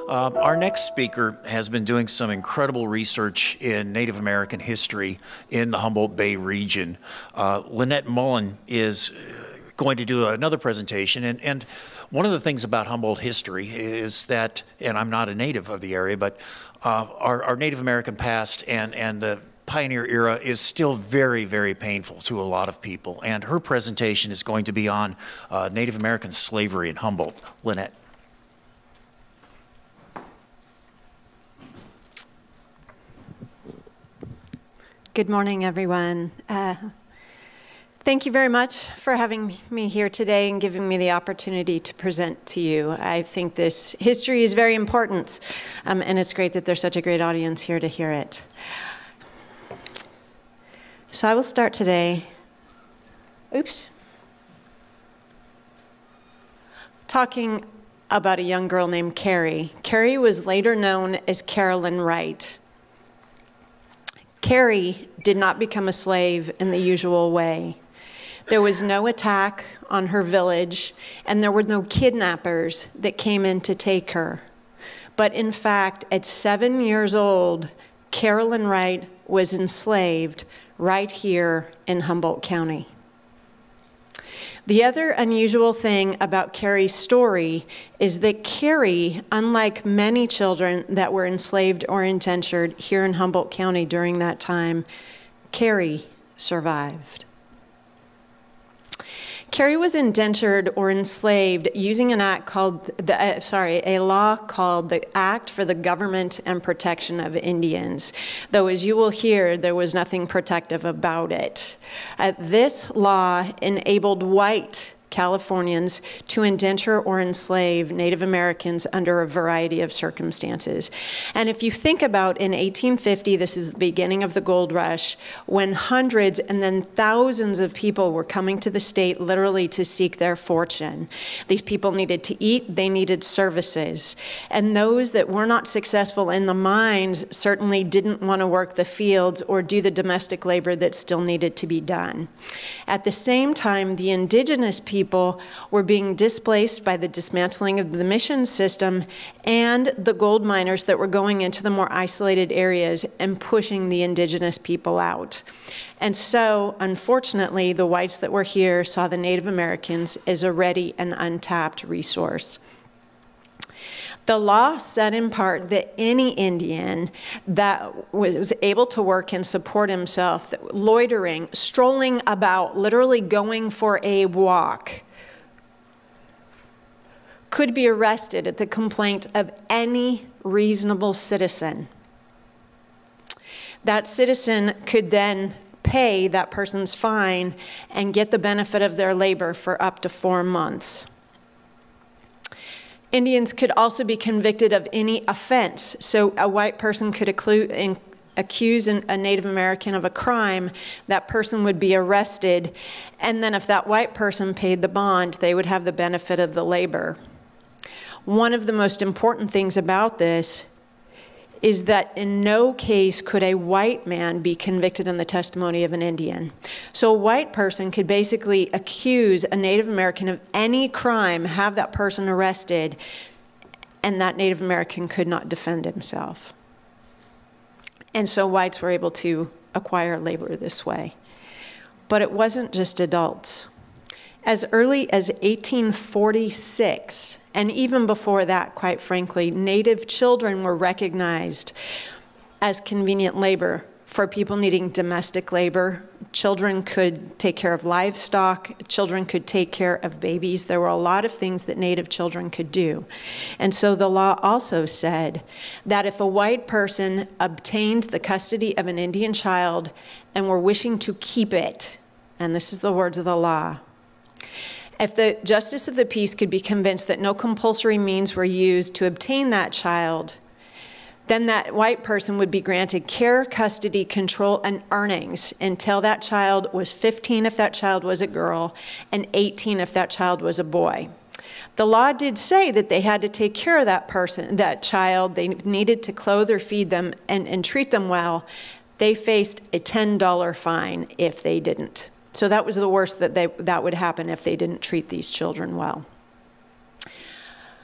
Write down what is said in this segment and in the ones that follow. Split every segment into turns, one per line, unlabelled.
Our next speaker has been doing some incredible research in Native American history in the Humboldt Bay region. Lynette Mullen is going to do another presentation, and one of the things about Humboldt history is that, and I'm not a native of the area, but our Native American past and the pioneer era is still very, very painful to a lot of people. And her presentation is going to be on Native American slavery in Humboldt. Lynette.
Good morning, everyone. Thank you very much for having me here today and giving me the opportunity to present to you. I think this history is very important, and it's great that there's such a great audience here to hear it. So I will start today, talking about a young girl named Carrie. Carrie was later known as Carolyn Wright. Carrie did not become a slave in the usual way. There was no attack on her village, and there were no kidnappers that came in to take her. But in fact, at 7 years old, Carolyn Wright was enslaved right here in Humboldt County. The other unusual thing about Carrie's story is that Carrie, unlike many children that were enslaved or indentured here in Humboldt County during that time, Carrie survived. Carrie was indentured or enslaved using an act called a law called the Act for the Government and Protection of Indians. Though, as you will hear, there was nothing protective about it. This law enabled white Californians to indenture or enslave Native Americans under a variety of circumstances. And if you think about in 1850, this is the beginning of the gold rush, when hundreds and then thousands of people were coming to the state literally to seek their fortune. These people needed to eat, they needed services. And those that were not successful in the mines certainly didn't want to work the fields or do the domestic labor that still needed to be done. At the same time, the indigenous people were being displaced by the dismantling of the mission system and the gold miners that were going into the more isolated areas and pushing the indigenous people out. And so, unfortunately, the whites that were here saw the Native Americans as a ready and untapped resource. The law said in part that any Indian that was able to work and support himself, loitering, strolling about, literally going for a walk, could be arrested at the complaint of any reasonable citizen. That citizen could then pay that person's fine and get the benefit of their labor for up to 4 months. Indians could also be convicted of any offense. So a white person could accuse a Native American of a crime. That person would be arrested. And then if that white person paid the bond, they would have the benefit of the labor. One of the most important things about this is that in no case could a white man be convicted in the testimony of an Indian. So a white person could basically accuse a Native American of any crime, have that person arrested, and that Native American could not defend himself. And so whites were able to acquire labor this way. But it wasn't just adults. As early as 1846, and even before that, quite frankly, Native children were recognized as convenient labor for people needing domestic labor. Children could take care of livestock. Children could take care of babies. There were a lot of things that Native children could do. And so the law also said that if a white person obtained the custody of an Indian child and were wishing to keep it, and this is the words of the law, if the justice of the peace could be convinced that no compulsory means were used to obtain that child, then that white person would be granted care, custody, control, and earnings until that child was 15 if that child was a girl, and 18 if that child was a boy. The law did say that they had to take care of that person, that child. They needed to clothe or feed them and treat them well. They faced a $10 fine if they didn't. So that was the worst that would happen if they didn't treat these children well.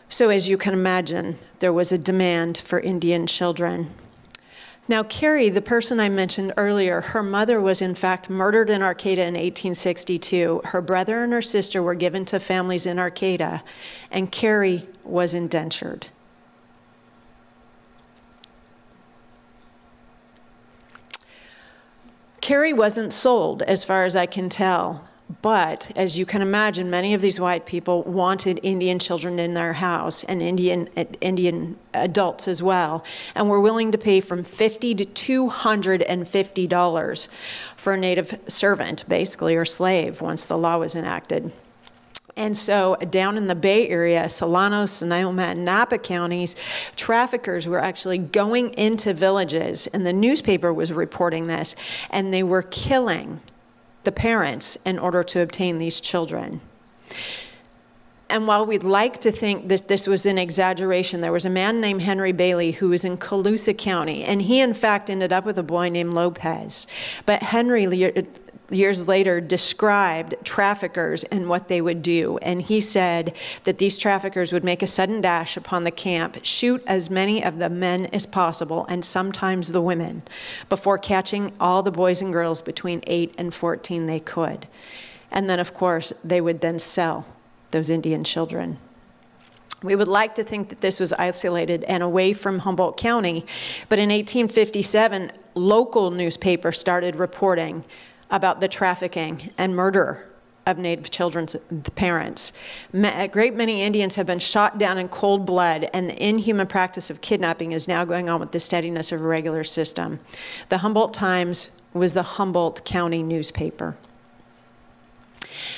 So as you can imagine, there was a demand for Indian children. Now, Carrie, the person I mentioned earlier, her mother was in fact murdered in Arcata in 1862. Her brother and her sister were given to families in Arcata, and Carrie was indentured. Carrie wasn't sold, as far as I can tell. But, as you can imagine, many of these white people wanted Indian children in their house, and Indian adults as well, and were willing to pay from $50 to $250 for a native servant, basically, or slave, once the law was enacted. And so down in the Bay Area, Solano, Sonoma, and Napa counties, traffickers were actually going into villages, and the newspaper was reporting this, and they were killing the parents in order to obtain these children. And while we'd like to think that this was an exaggeration, there was a man named Henry Bailey who was in Colusa County, and he in fact ended up with a boy named Lopez. But Henry, years later, described traffickers and what they would do. And he said that these traffickers would make a sudden dash upon the camp, shoot as many of the men as possible, and sometimes the women, before catching all the boys and girls between 8 and 14 they could. And then, of course, they would then sell those Indian children. We would like to think that this was isolated and away from Humboldt County, but in 1857, local newspapers started reporting about the trafficking and murder of Native children's parents. A great many Indians have been shot down in cold blood, and the inhuman practice of kidnapping is now going on with the steadiness of a regular system. The Humboldt Times was the Humboldt County newspaper.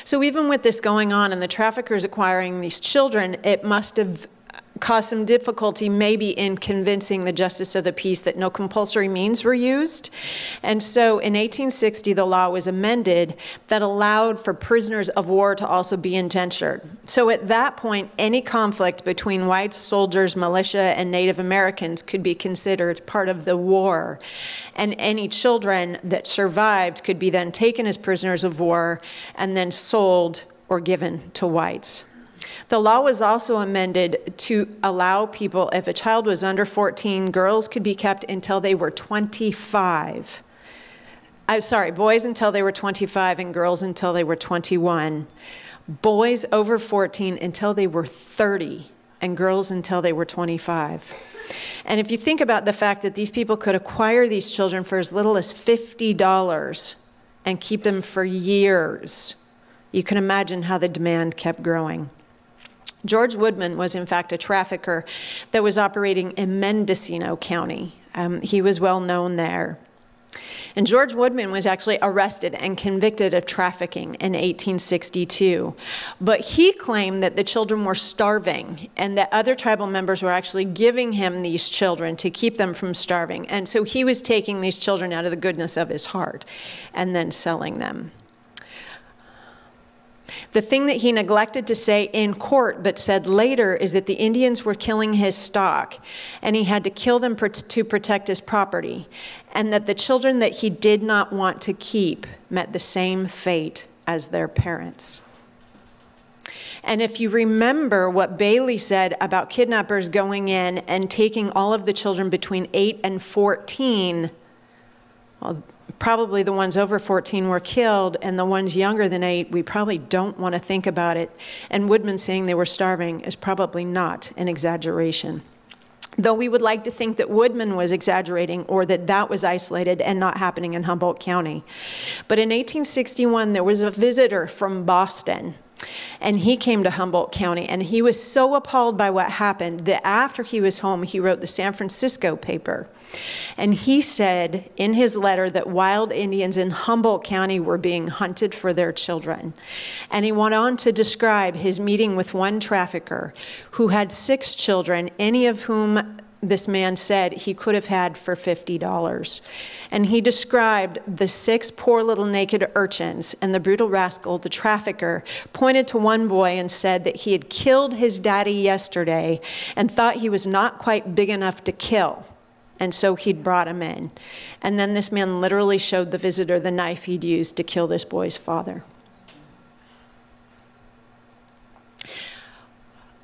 So even with this going on and the traffickers acquiring these children, it must have caused some difficulty maybe in convincing the justice of the peace that no compulsory means were used. And so in 1860, the law was amended that allowed for prisoners of war to also be indentured. So at that point, any conflict between white soldiers, militia, and Native Americans could be considered part of the war. And any children that survived could be then taken as prisoners of war and then sold or given to whites. The law was also amended to allow people, if a child was under 14, girls could be kept until they were 25. Boys until they were 25 and girls until they were 21. Boys over 14 until they were 30 and girls until they were 25. And if you think about the fact that these people could acquire these children for as little as $50 and keep them for years, you can imagine how the demand kept growing. George Woodman was, in fact, a trafficker that was operating in Mendocino County. He was well known there. And George Woodman was actually arrested and convicted of trafficking in 1862. But he claimed that the children were starving and that other tribal members were actually giving him these children to keep them from starving. And so he was taking these children out of the goodness of his heart and then selling them. The thing that he neglected to say in court but said later is that the Indians were killing his stock and he had to kill them to protect his property, and that the children that he did not want to keep met the same fate as their parents. And if you remember what Bailey said about kidnappers going in and taking all of the children between 8 and 14, well, probably the ones over 14 were killed, and the ones younger than 8, we probably don't want to think about it. And Woodman saying they were starving is probably not an exaggeration. Though we would like to think that Woodman was exaggerating or that that was isolated and not happening in Humboldt County. But in 1861, there was a visitor from Boston, and he came to Humboldt County, and he was so appalled by what happened that after he was home, he wrote the San Francisco paper. And he said in his letter that wild Indians in Humboldt County were being hunted for their children. And he went on to describe his meeting with one trafficker who had 6 children, any of whom this man said he could have had for $50. And he described the 6 poor little naked urchins, and the brutal rascal, the trafficker, pointed to one boy and said that he had killed his daddy yesterday and thought he was not quite big enough to kill. And so he'd brought him in. And then this man literally showed the visitor the knife he'd used to kill this boy's father.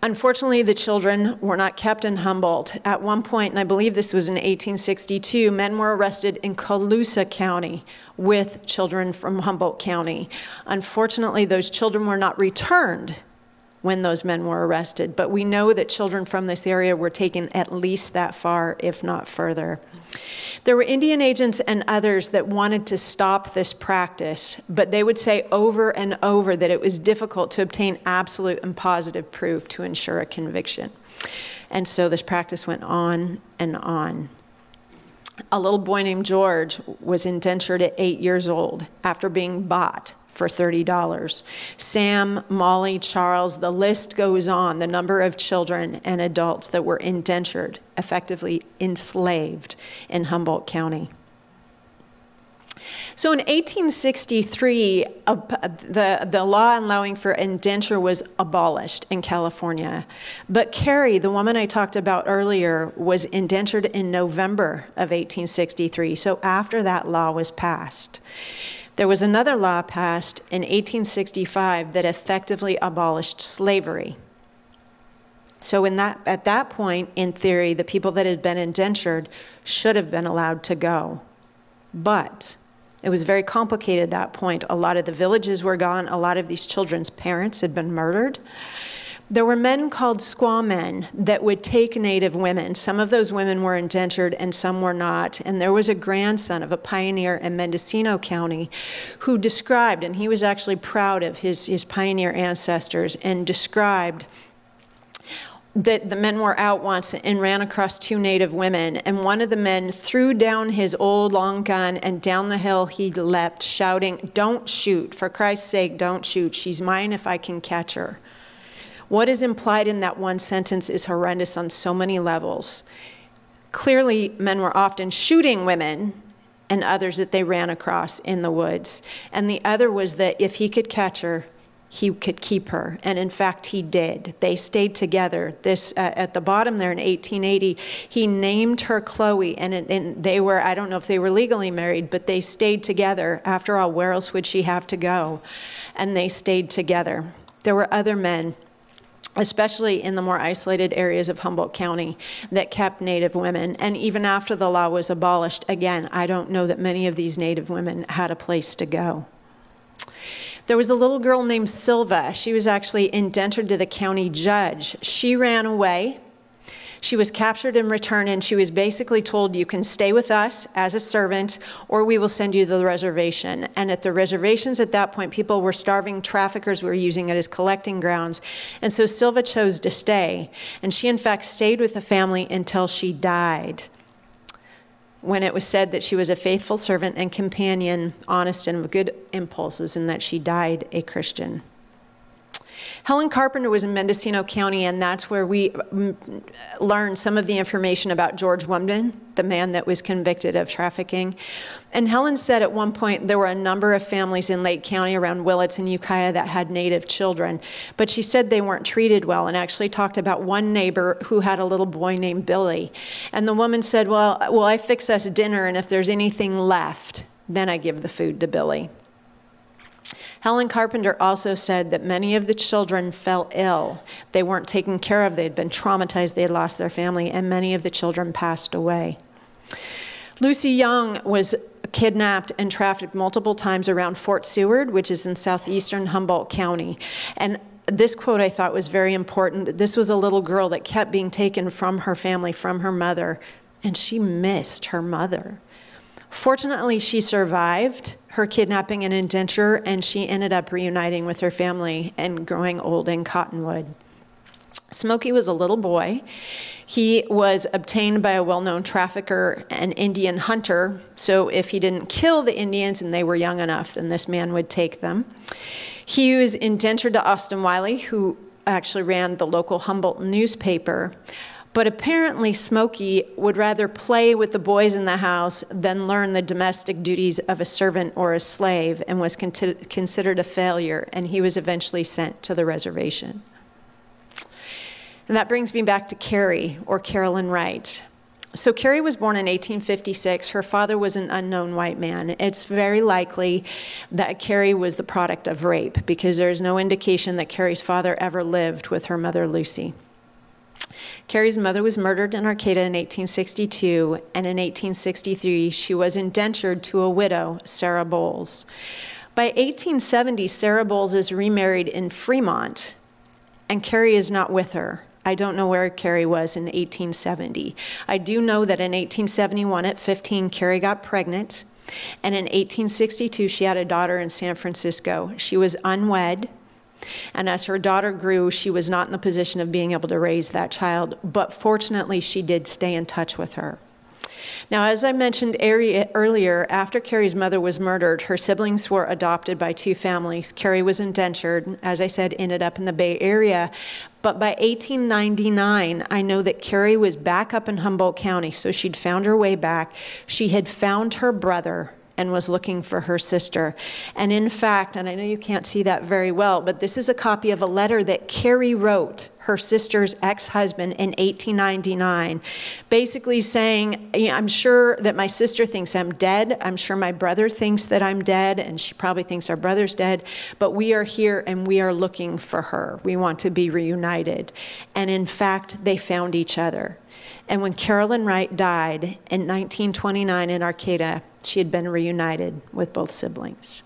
Unfortunately, the children were not kept in Humboldt. At one point, and I believe this was in 1862, men were arrested in Colusa County with children from Humboldt County. Unfortunately, those children were not returned when those men were arrested, but we know that children from this area were taken at least that far, if not further. There were Indian agents and others that wanted to stop this practice, but they would say over and over that it was difficult to obtain absolute and positive proof to ensure a conviction. And so this practice went on and on. A little boy named George was indentured at 8 years old after being bought for $30. Sam, Molly, Charles, the list goes on, the number of children and adults that were indentured, effectively enslaved in Humboldt County. So in 1863, the law allowing for indenture was abolished in California. But Carrie, the woman I talked about earlier, was indentured in November of 1863, so after that law was passed. There was another law passed in 1865 that effectively abolished slavery. So at that point, in theory, the people that had been indentured should have been allowed to go. But it was very complicated at that point. A lot of the villages were gone. A lot of these children's parents had been murdered. There were men called squaw men that would take Native women. Some of those women were indentured and some were not. And there was a grandson of a pioneer in Mendocino County who described, and he was actually proud of his pioneer ancestors, and described that the men were out once and ran across 2 Native women, and one of the men threw down his old long gun, and down the hill he leapt, shouting, "Don't shoot, for Christ's sake, don't shoot. She's mine if I can catch her." What is implied in that one sentence is horrendous on so many levels. Clearly, men were often shooting women and others that they ran across in the woods. And the other was that if he could catch her, he could keep her. And in fact, he did. They stayed together. This at the bottom there in 1880, he named her Chloe, and they were, I don't know if they were legally married, but they stayed together. After all, where else would she have to go? And they stayed together. There were other men, especially in the more isolated areas of Humboldt County, that kept Native women. And even after the law was abolished, again, I don't know that many of these Native women had a place to go. There was a little girl named Silva. She was actually indentured to the county judge. She ran away. She was captured and returned, and she was basically told, you can stay with us as a servant, or we will send you to the reservation. And at the reservations at that point, people were starving. Traffickers were using it as collecting grounds. And so Silva chose to stay. And she, in fact, stayed with the family until she died, when it was said that she was a faithful servant and companion, honest and of good impulses, and that she died a Christian. Helen Carpenter was in Mendocino County, and that's where we learned some of the information about George Woodman, the man that was convicted of trafficking. And Helen said at one point there were a number of families in Lake County around Willits and Ukiah that had Native children, but she said they weren't treated well, and actually talked about one neighbor who had a little boy named Billy. And the woman said, well, I fix us dinner, and if there's anything left, then I give the food to Billy. Helen Carpenter also said that many of the children fell ill. They weren't taken care of. They had been traumatized. They had lost their family, and many of the children passed away. Lucy Young was kidnapped and trafficked multiple times around Fort Seward, which is in southeastern Humboldt County. And this quote I thought was very important. This was a little girl that kept being taken from her family, from her mother, and she missed her mother. Fortunately, she survived her kidnapping and indenture, and she ended up reuniting with her family and growing old in Cottonwood. Smokey was a little boy. He was obtained by a well-known trafficker and Indian hunter, so if he didn't kill the Indians and they were young enough, then this man would take them. He was indentured to Austin Wiley, who actually ran the local Humboldt newspaper. But apparently Smokey would rather play with the boys in the house than learn the domestic duties of a servant or a slave, and was considered a failure, and he was eventually sent to the reservation. And that brings me back to Carrie, or Carolyn Wright. So Carrie was born in 1856. Her father was an unknown white man. It's very likely that Carrie was the product of rape because there's no indication that Carrie's father ever lived with her mother, Lucy. Carrie's mother was murdered in Arcata in 1862, and in 1863, she was indentured to a widow, Sarah Bowles. By 1870, Sarah Bowles is remarried in Fremont, and Carrie is not with her. I don't know where Carrie was in 1870. I do know that in 1871, at 15, Carrie got pregnant, and in 1862, she had a daughter in San Francisco. She was unwed, and as her daughter grew, she was not in the position of being able to raise that child, but fortunately, she did stay in touch with her. Now, as I mentioned earlier, after Carrie's mother was murdered, her siblings were adopted by two families. Carrie was indentured, as I said, ended up in the Bay Area. But by 1899, I know that Carrie was back up in Humboldt County, so she'd found her way back. She had found her brother and was looking for her sister. And in fact, and I know you can't see that very well, but this is a copy of a letter that Carrie wrote her sister's ex-husband in 1899, basically saying, I'm sure that my sister thinks I'm dead. I'm sure my brother thinks that I'm dead, and she probably thinks our brother's dead, but we are here and we are looking for her. We want to be reunited. And in fact, they found each other. And when Carolyn Wright died in 1929 in Arcata, she had been reunited with both siblings.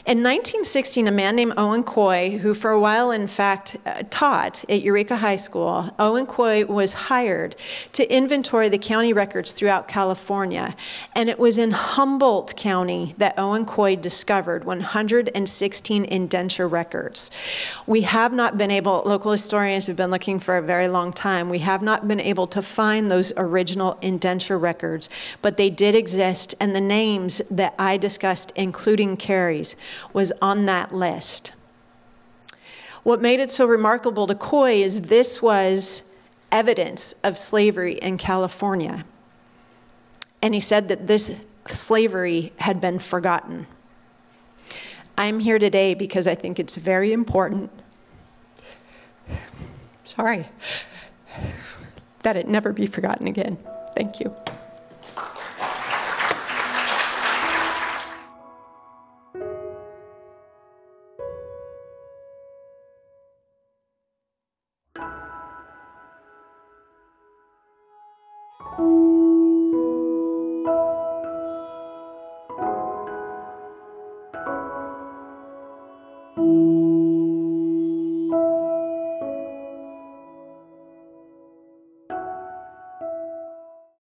In 1916, a man named Owen Coy, who for a while, in fact, taught at Eureka High School, Owen Coy was hired to inventory the county records throughout California. And it was in Humboldt County that Owen Coy discovered 116 indenture records. We have not been able, local historians have been looking for a very long time, we have not been able to find those original indenture records, but they did exist, and the names that I discussed, including Carrie's, was on that list. What made it so remarkable to Coy is this was evidence of slavery in California. And he said that this slavery had been forgotten. I'm here today because I think it's very important, that it never be forgotten again. Thank you.